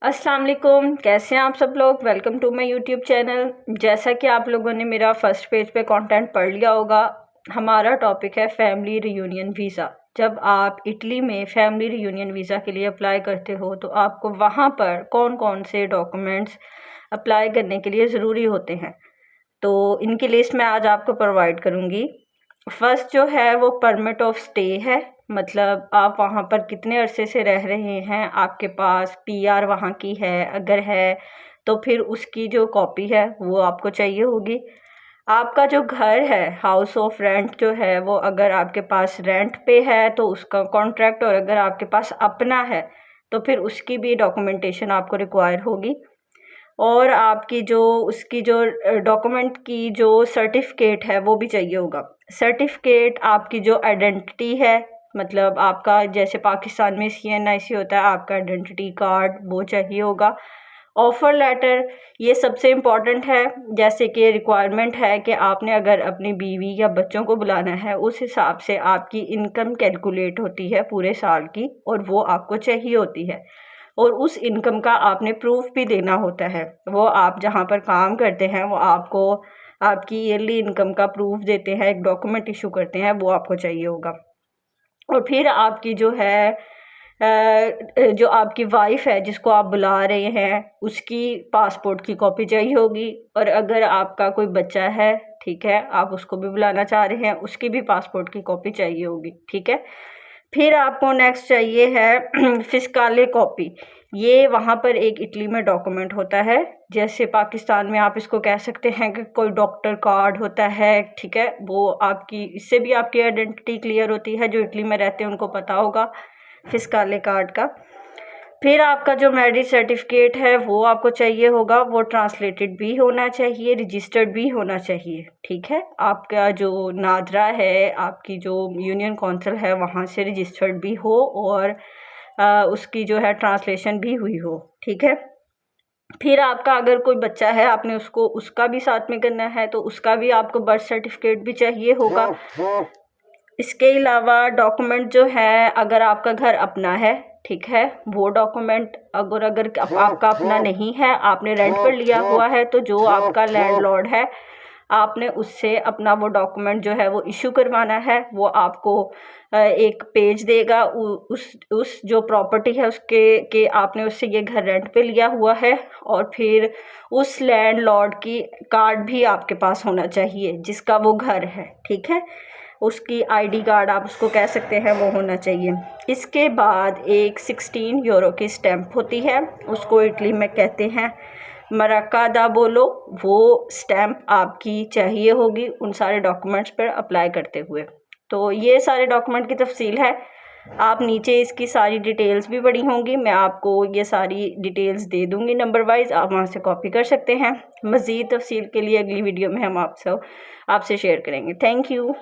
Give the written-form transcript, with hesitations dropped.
अस्सलाम वालेकुम, कैसे हैं आप सब लोग। Welcome to my YouTube channel. जैसा कि आप लोगों ने मेरा फर्स्ट पेज पे कंटेंट पढ़ लिया होगा, हमारा टॉपिक है फैमिली रियूनियन वीज़ा। जब आप इटली में फैमिली रियूनियन वीज़ा के लिए अप्लाई करते हो तो आपको वहाँ पर कौन कौन से डॉक्यूमेंट्स अप्लाई करने के लिए ज़रूरी होते हैं, तो इनकी लिस्ट मैं आज आपको प्रोवाइड करूँगी। फर्स्ट जो है वो परमिट ऑफ स्टे है, मतलब आप वहाँ पर कितने अरसे से रह रहे हैं, आपके पास पीआर वहाँ की है, अगर है तो फिर उसकी जो कॉपी है वो आपको चाहिए होगी। आपका जो घर है, हाउस ऑफ रेंट जो है वो अगर आपके पास रेंट पे है तो उसका कॉन्ट्रैक्ट, और अगर आपके पास अपना है तो फिर उसकी भी डॉक्यूमेंटेशन आपको रिक्वायर होगी। और आपकी जो उसकी जो डॉक्यूमेंट की जो सर्टिफिकेट है वो भी चाहिए होगा। सर्टिफिकेट आपकी जो आइडेंटिटी है, मतलब आपका जैसे पाकिस्तान में CNIC होता है, आपका आइडेंटिटी कार्ड वो चाहिए होगा। ऑफ़र लेटर ये सबसे इम्पॉर्टेंट है, जैसे कि रिक्वायरमेंट है कि आपने अगर अपनी बीवी या बच्चों को बुलाना है उस हिसाब से आपकी इनकम कैलकुलेट होती है पूरे साल की, और वो आपको चाहिए होती है। और उस इनकम का आपने प्रूफ भी देना होता है। वो आप जहाँ पर काम करते हैं वो आपको आपकी ईयरली इनकम का प्रूफ देते हैं, एक डॉक्यूमेंट इशू करते हैं, वो आपको चाहिए होगा। और फिर आपकी जो है जो आपकी वाइफ़ है जिसको आप बुला रहे हैं उसकी पासपोर्ट की कॉपी चाहिए होगी। और अगर आपका कोई बच्चा है, ठीक है, आप उसको भी बुलाना चाह रहे हैं, उसकी भी पासपोर्ट की कॉपी चाहिए होगी, ठीक है। फिर आपको नेक्स्ट चाहिए है फिस्काले कॉपी। ये वहाँ पर एक इटली में डॉक्यूमेंट होता है, जैसे पाकिस्तान में आप इसको कह सकते हैं कि कोई डॉक्टर कार्ड होता है, ठीक है। वो आपकी, इससे भी आपकी आइडेंटिटी क्लियर होती है। जो इटली में रहते हैं उनको पता होगा फिस्काले कार्ड का। फिर आपका जो मैरिज सर्टिफिकेट है वो आपको चाहिए होगा, वो ट्रांसलेटेड भी होना चाहिए, रजिस्टर्ड भी होना चाहिए, ठीक है। आपका जो नादरा है, आपकी जो यूनियन काउंसिल है वहाँ से रजिस्टर्ड भी हो, और उसकी जो है ट्रांसलेशन भी हुई हो, ठीक है। फिर आपका अगर कोई बच्चा है, आपने उसको उसका भी साथ में करना है तो उसका भी आपको बर्थ सर्टिफिकेट भी चाहिए होगा। इसके अलावा डॉक्यूमेंट जो है, अगर आपका घर अपना है, ठीक है, वो डॉक्यूमेंट अगर आपका अपना नहीं है, आपने रेंट पर लिया हुआ है, तो जो आपका लैंडलॉर्ड है आपने उससे अपना वो डॉक्यूमेंट जो है वो इशू करवाना है। वो आपको एक पेज देगा उस जो प्रॉपर्टी है उसके कि आपने उससे ये घर रेंट पे लिया हुआ है, और फिर उस लैंडलॉर्ड की कार्ड भी आपके पास होना चाहिए जिसका वो घर है, ठीक है। उसकी ID कार्ड आप उसको कह सकते हैं, वो होना चाहिए। इसके बाद एक 16 यूरो की स्टैम्प होती है, उसको इटली में कहते हैं मराका दा बोलो। वो स्टैम्प आपकी चाहिए होगी उन सारे डॉक्यूमेंट्स पर अप्लाई करते हुए। तो ये सारे डॉक्यूमेंट की तफसील है, आप नीचे इसकी सारी डिटेल्स भी पड़ी होंगी, मैं आपको ये सारी डिटेल्स दे दूँगी नंबर वाइज, आप वहाँ से कॉपी कर सकते हैं। मज़ीद तफसील के लिए अगली वीडियो में हम आपसे शेयर करेंगे। Thank you.